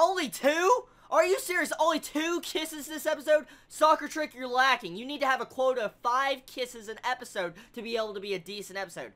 Only 2? Are you serious? Only 2 kisses this episode? Soccer Trick, you're lacking. You need to have a quota of 5 kisses an episode to be able to be a decent episode.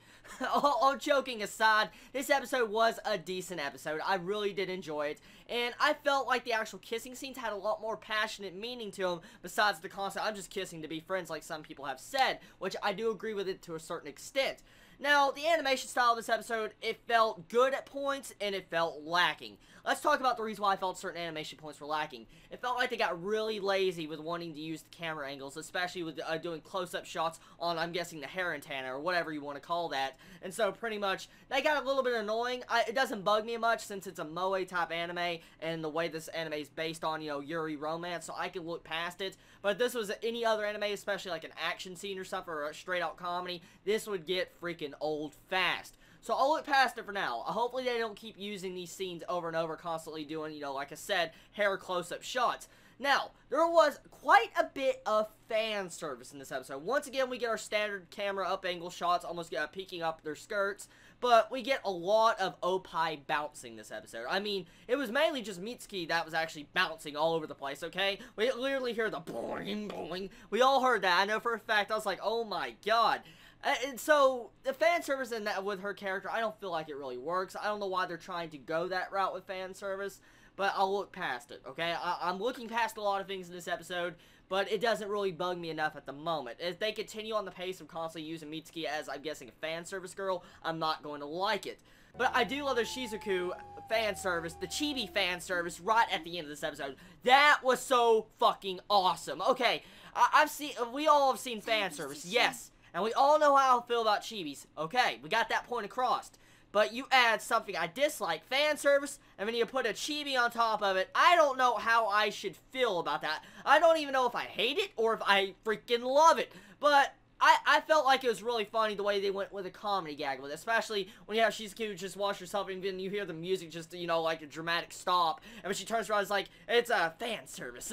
All joking aside, this episode was a decent episode. I really did enjoy it. And I felt like the actual kissing scenes had a lot more passionate meaning to them besides the constant, I'm just kissing to be friends like some people have said, which I do agree with it to a certain extent. Now, the animation style of this episode, it felt good at points, and it felt lacking. Let's talk about the reason why I felt certain animation points were lacking. It felt like they got really lazy with wanting to use the camera angles, especially with doing close-up shots on, I'm guessing, the hair antenna, or whatever you want to call that. And so, pretty much, they got a little bit annoying. It doesn't bug me much, since it's a moe-type anime, and the way this anime is based on, you know, Yuri romance, so I can look past it. But if this was any other anime, especially like an action scene or something, or a straight-out comedy, this would get freaking old fast. So I'll look past it for now. Hopefully they don't keep using these scenes over and over, constantly doing, you know, like I said, hair close-up shots. Now, there was quite a bit of fan service in this episode. Once again, we get our standard camera up angle shots, almost peeking up their skirts, but we get a lot of Opie bouncing this episode. I mean, it was mainly just Mitsuki that was actually bouncing all over the place, okay? We literally hear the boing, boing. We all heard that. I know for a fact. I was like, oh my god. And so, the fan service in that with her character, I don't feel like it really works. I don't know why they're trying to go that route with fan service, but I'll look past it, okay? I'm looking past a lot of things in this episode, but it doesn't really bug me enough at the moment. If they continue on the pace of constantly using Mitsuki as, I'm guessing, a fan service girl, I'm not going to like it. But I do love the Shizuku fan service, the Chibi fan service, right at the end of this episode. That was so fucking awesome. Okay, we all have seen fan service, yes. And we all know how I feel about Chibis. Okay, we got that point across. But you add something I dislike, fan service, and then you put a Chibi on top of it. I don't know how I should feel about that. I don't even know if I hate it or if I freaking love it. But I felt like it was really funny the way they went with a comedy gag with it. Especially when you have Shizuku just watch herself and then you hear the music just, you know, like a dramatic stop. And when she turns around, it's like, it's a fan service.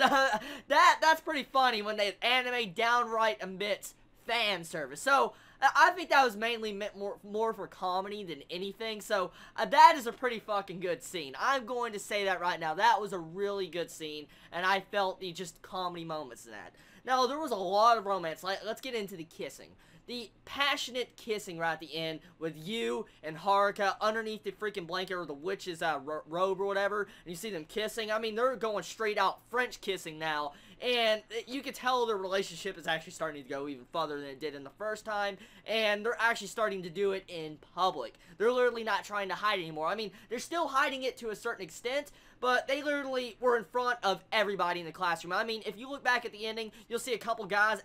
That's pretty funny when the anime downright admits fan service. So I think that was mainly meant more for comedy than anything. So that is a pretty fucking good scene. I'm going to say that right now. That was a really good scene, and I felt the just comedy moments in that. Now, there was a lot of romance. Let's get into the kissing. The passionate kissing right at the end with you and Haruka underneath the freaking blanket or the witch's robe or whatever, and you see them kissing. I mean, they're going straight out French kissing now, and you can tell their relationship is actually starting to go even further than it did in the first time, and they're actually starting to do it in public. They're literally not trying to hide anymore. I mean, they're still hiding it to a certain extent, but they literally were in front of everybody in the classroom. I mean, if you look back at the ending, you'll see a couple guys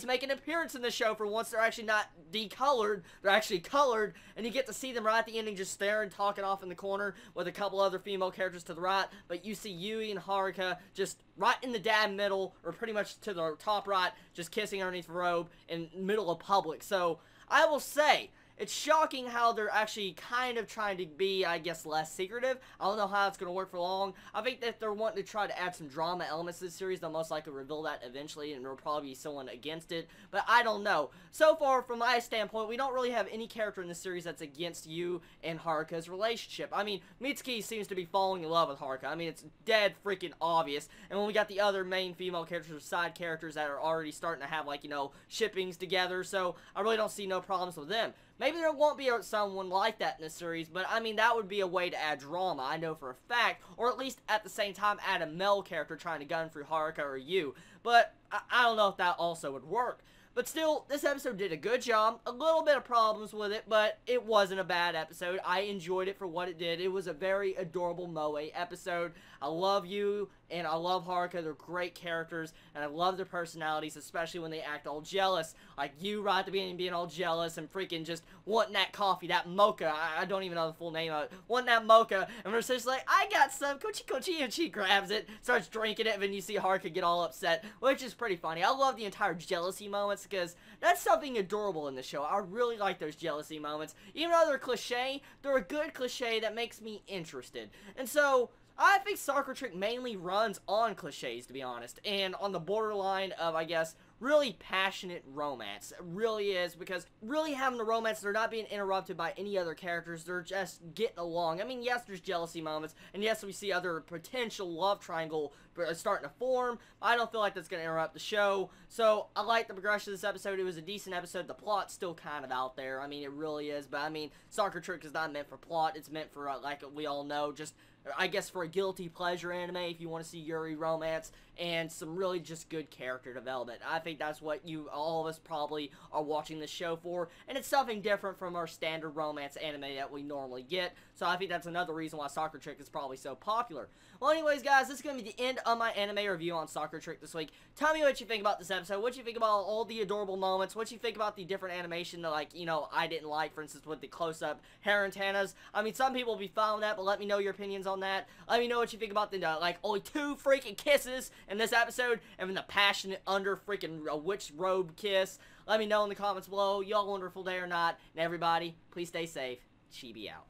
make an appearance in the show for once. They're actually not decolored, they're actually colored, and you get to see them right at the ending just staring, talking off in the corner with a couple other female characters to the right, but you see Yui and Haruka just right in the damn middle, or pretty much to the top right, just kissing underneath the robe in the middle of public. So, I will say, it's shocking how they're actually kind of trying to be, I guess, less secretive. I don't know how it's going to work for long. I think that they're wanting to try to add some drama elements to this series. They'll most likely reveal that eventually, and there'll probably be someone against it. But I don't know. So far, from my standpoint, we don't really have any character in this series that's against you and Haruka's relationship. I mean, Mitsuki seems to be falling in love with Haruka. I mean, it's dead freaking obvious. And when we got the other main female characters or side characters that are already starting to have, like, you know, shippings together, so I really don't see no problems with them. Maybe there won't be someone like that in this series, but I mean, that would be a way to add drama, I know for a fact, or at least at the same time add a male character trying to gun through Haruka or you, but I don't know if that also would work. But still, this episode did a good job. A little bit of problems with it, but it wasn't a bad episode. I enjoyed it for what it did. It was a very adorable moe episode. I love you, and I love Haruka. They're great characters, and I love their personalities, especially when they act all jealous. Like you right at the beginning being all jealous and freaking just wanting that coffee, that mocha. I don't even know the full name of it. Wanting that mocha, and we're just like, I got some, kochi, and she grabs it, starts drinking it, and then you see Haruka get all upset, which is pretty funny. I love the entire jealousy moments, because that's something adorable in the show. I really like those jealousy moments. Even though they're cliche, they're a good cliche that makes me interested. And so, I think Sakura Trick mainly runs on cliches, to be honest, and on the borderline of, I guess, really passionate romance. It really is, because really having the romance, they're not being interrupted by any other characters, they're just getting along. I mean, yes, there's jealousy moments, and yes, we see other potential love triangle starting to form. I don't feel like that's going to interrupt the show, so I like the progression of this episode. It was a decent episode. The plot's still kind of out there. I mean, it really is, but I mean, Sakura Trick is not meant for plot. It's meant for, like we all know, just I guess for a guilty pleasure anime if you want to see Yuri romance and some really just good character development. I think that's what all of us probably are watching this show for, and it's something different from our standard romance anime that we normally get, so I think that's another reason why Sakura Trick is probably so popular. Well, anyways, guys, this is going to be the end of my anime review on Sakura Trick this week. Tell me what you think about this episode, what you think about all the adorable moments, what you think about the different animation that, like, you know, I didn't like, for instance, with the close-up hair antennas. I mean, some people will be fine with that, but let me know your opinions on that. Let me know what you think about the, like, only 2 freaking kisses in this episode, and then the passionate under freaking witch robe kiss. Let me know in the comments below. Y'all wonderful day or not, and everybody, please stay safe. Chibi out.